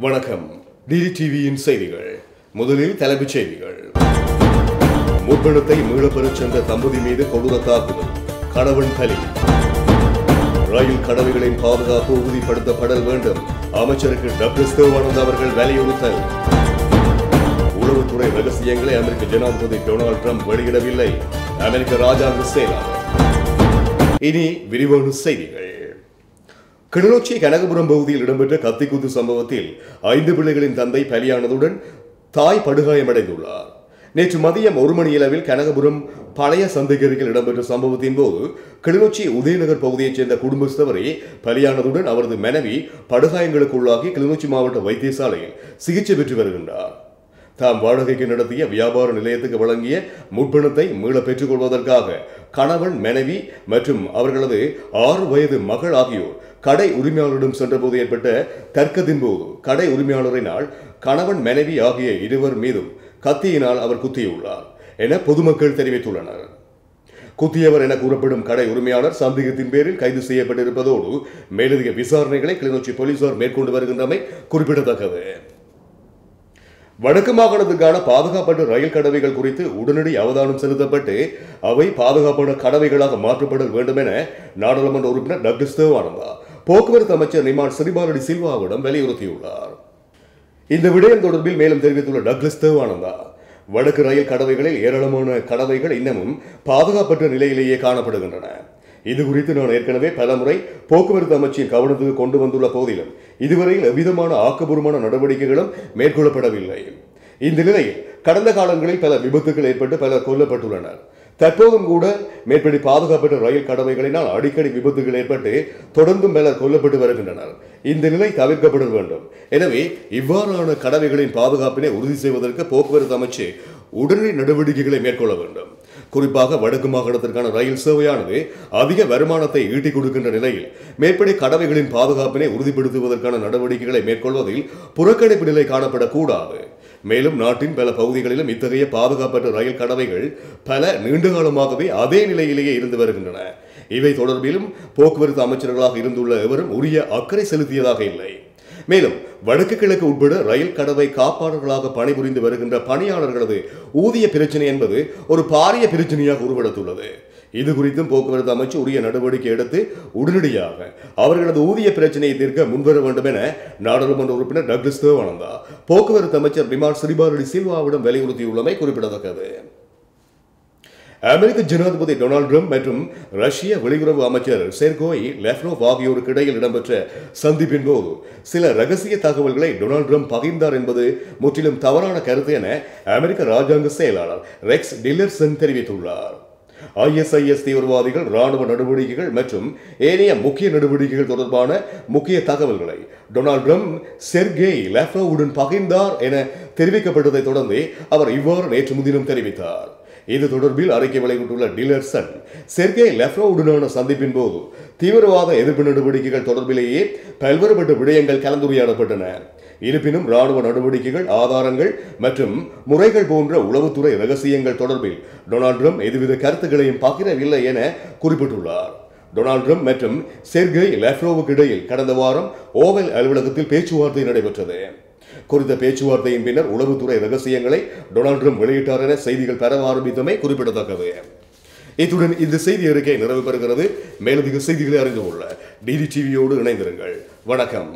வணக்கம். டிடிடிவியின் செய்திகள். முதலில் தலைப்புச் செய்திகள். முற்பணத்தை மீளப்பெறச் சென்ற தம்பதி மீது கொடூர தாக்குதல், கணவன் பலி. ரயில் கடவைகளின் பாதுகாப்பு உறுதிப்படுத்தப்படல் வேண்டும், அமைச்சருக்கு டக்ளஸ் தேவானந்த் அவர்கள் வலியுறுத்தல். உளவுத்துறை ரகசியங்களை அமெரிக்க ஜனாதிபதி டொனால்ட் ட்ரம்ப் வெளியிடவில்லை, அமெரிக்க ராஜாங்க செயலாளர். இனி விரிவான செய்திகள். கிளிநொச்சி கனகபுரம் பகுதியில் இடம்பெற்ற கத்திக்குத்து சம்பவத்தில் 5 பிள்ளைகளின் தந்தை பலியானதுடன் தாய் படுகாயமடைந்துள்ளார். நேற்று மதியம் 1 மணியளவில் கனகபுரம் பழைய சந்தைக்கருகில் இடம்பெற்ற சம்பவத்தின் போது கிளிநொச்சி உதயநகர் பகுதியைச் சேர்ந்த குடும்பஸ்தவரே பலியானதுடன் அவரது மனைவி படுகாயங்களுக்குள்ளாகி கிளிநொச்சி மாவட்ட வைத்தியசாலையில் சிகிச்சை பெற்று வருகின்றார். தாம் வாடகைக்கு நடத்திய வியாபார நிலையத்துக்கு வழங்கிய முற்பணத்தை மீள பெற்றுக் கொள்வதற்காக கணவன், மனைவி மற்றும் அவர்களது 6 வயது மகள் ஆகியோர் கடை உரிமையாளரிடம் சென்றபோது ஏற்பட்ட தர்க்கத்தின் போது கடை உரிமையாளரினால் கணவன், மனைவி ஆகிய இருவர் மீதும் கத்தியினால் அவர் குத்தியுள்ளார் என பொதுமக்கள் தெரிவித்துள்ளனர். குத்தியவர் என கூறப்படும் கடை உரிமையாளர் சந்தேகத்தின் பேரில் கைது செய்யப்பட்டிருப்பதோடு மேலதிக விசாரணைகளை கிளிநொச்சி போலீசார் மேற்கொண்டு வருகின்றமை குறிப்பிடத்தக்கது. வடக்கு மாகாணத்துக்கான பாதுகாப்பற்ற ரயில் கடவைகள் குறித்து உடனடி அவதானம் செலுத்தப்பட்டு அவை பாதுகாப்பான கடவைகளாக மாற்றப்பட வேண்டும் என நாடாளுமன்ற உறுப்பினர் டக்ளஸ் தேவானந்தா போக்குவரத்து அமைச்சர் நிமால் சிறிபாலடி சில்வாவிடம் வலியுறுத்தியுள்ளார். இந்த விடயம் தொடர்பில் மேலும் தெரிவித்துள்ள டக்ளஸ் தேவானந்தா, வடக்கு ரயில் கடவைகளில் ஏராளமான கடவைகள் இன்னமும் பாதுகாப்பற்ற நிலையிலேயே காணப்படுகின்றன. இது குறித்து நான் ஏற்கனவே பலமுறை போக்குவரத்து அமைச்சின் கவனத்துக்கு கொண்டு வந்துள்ள போதிலும் இதுவரையில் எவ்விதமான ஆக்கப்பூர்வமான நடவடிக்கைகளும் மேற்கொள்ளப்படவில்லை. இந்த நிலையில் கடந்த காலங்களில் பல விபத்துகள் ஏற்பட்டு பலர் கொல்லப்பட்டுள்ளனர். தற்போதும் கூட மேற்படி பாதுகாப்பற்ற ரயில் கடவைகளினால் அடிக்கடி விபத்துகள் ஏற்பட்டு தொடர்ந்தும் பலர் கொல்லப்பட்டு வருகின்றனர். இந்த நிலை தவிர்க்கப்பட வேண்டும். எனவே இவ்வாறான கடவைகளின் பாதுகாப்பினை உறுதி செய்வதற்கு போக்குவரத்து அமைச்சு உடனடி நடவடிக்கைகளை மேற்கொள்ள வேண்டும். குறிப்பாக வடக்கு மாகாணத்திற்கான ரயில் சேவையானது அதிக வருமானத்தை ஈட்டிக் கொடுக்கின்ற நிலையில் மேற்படி கடவைகளின் பாதுகாப்பினை உறுதிப்படுத்துவதற்கான நடவடிக்கைகளை மேற்கொள்வதில் புறக்கணிப்பு நிலை காணப்படக்கூடாது. மேலும் நாட்டின் பல பகுதிகளிலும் இத்தகைய பாதுகாப்பற்ற ரயில் கடவைகள் பல நீண்ட காலமாகவே அதே நிலையிலேயே இருந்து வருகின்றன. இவை தொடர்பிலும் போக்குவரத்து அமைச்சர்களாக இருந்துள்ள எவரும் உரிய அக்கறை செலுத்தியதாக இல்லை. மேலும் வடக்கு கிழக்கு உட்பட ரயில் கடவை காப்பாளர்களாக பணிபுரிந்து வருகின்ற பணியாளர்களது ஊதிய பிரச்சனை என்பது ஒரு பாரிய பிரச்சனையாக உருவெடுத்துள்ளது. இது குறித்தும் போக்குவரத்து அமைச்சு உரிய நடவடிக்கை எடுத்து உடனடியாக அவர்களது ஊதிய பிரச்சனையை தீர்க்க முன்வர வேண்டும் என நாடாளுமன்ற உறுப்பினர் டக்ளஸ் தேவானந்தா போக்குவரத்து அமைச்சர் நிமால் சிறிபாலடி சில்வாவிடம் வலியுறுத்தியுள்ளமை குறிப்பிடத்தக்கது. அமெரிக்க ஜனாதிபதி டொனால்ட் ட்ரம்ப் மற்றும் ரஷ்ய வெளியுறவு அமைச்சர் செர்கோய் லெவ்ரோவ் ஆகியோருக்கு இடையில் இடம்பெற்ற சந்திப்பின் போது சில ரகசிய தகவல்களை டொனால்ட் ட்ரம்ப் பகிர்ந்தார் என்பது முற்றிலும் தவறான கருத்து என அமெரிக்க ராஜாங்க செயலாளர் ரெக்ஸ் டில்லர்சன் தெரிவித்துள்ளார். ISIS தீவிரவாதிகள், ராணுவ நடவடிக்கைகள் மற்றும் ஏனைய முக்கிய நடவடிக்கைகள் தொடர்பான முக்கிய தகவல்களை டொனால்ட் ட்ரம்ப் செர்கேய் லெவ்ரோவுடன் பகிர்ந்தார் என தெரிவிக்கப்பட்டதை தொடர்ந்து அவர் இவ்வாறு நேற்று முன்தினம் தெரிவித்தார். இது தொடர்பில் அறிக்கை வெளியிட்டுள்ள டில்லர்சன், செர்கேய் லெவ்ரோவுடனான சந்திப்பின் போது தீவிரவாத எதிர்ப்பு நடவடிக்கைகள் தொடர்பிலேயே பல்வேறுபட்ட விடயங்கள் கலந்துரையாடப்பட்டன. இருப்பினும் ராணுவ நடவடிக்கைகள், ஆதாரங்கள் மற்றும் முறைகள் போன்ற உளவுத்துறை ரகசியங்கள் தொடர்பில் டொனால்ட் ட்ரம்ப் எதுவித கருத்துக்களையும் பகிரவில்லை என குறிப்பிட்டுள்ளார். டொனால்ட் ட்ரம்ப் மற்றும் செர்கேய் லெவ்ரோவுக்கு இடையில் கடந்த வாரம் ஓவல் அலுவலகத்தில் பேச்சுவார்த்தை நடைபெற்றது. குறித்த பேச்சுவார்த்தையின் பின்னர் உளவுத்துறை ரகசியங்களை டொனால்ட் ட்ரம்ப் வெளியிட்டார் என செய்திகள் பெற ஆரம்பித்தமை குறிப்பிடத்தக்கது. இத்துடன் இந்த செய்தி அறிக்கை நிறைவு பெறுகிறது. மேலதிக செய்திகளை அறிந்து கொள்ள டிடிடிவியோடு இணைந்திருங்கள். வணக்கம்.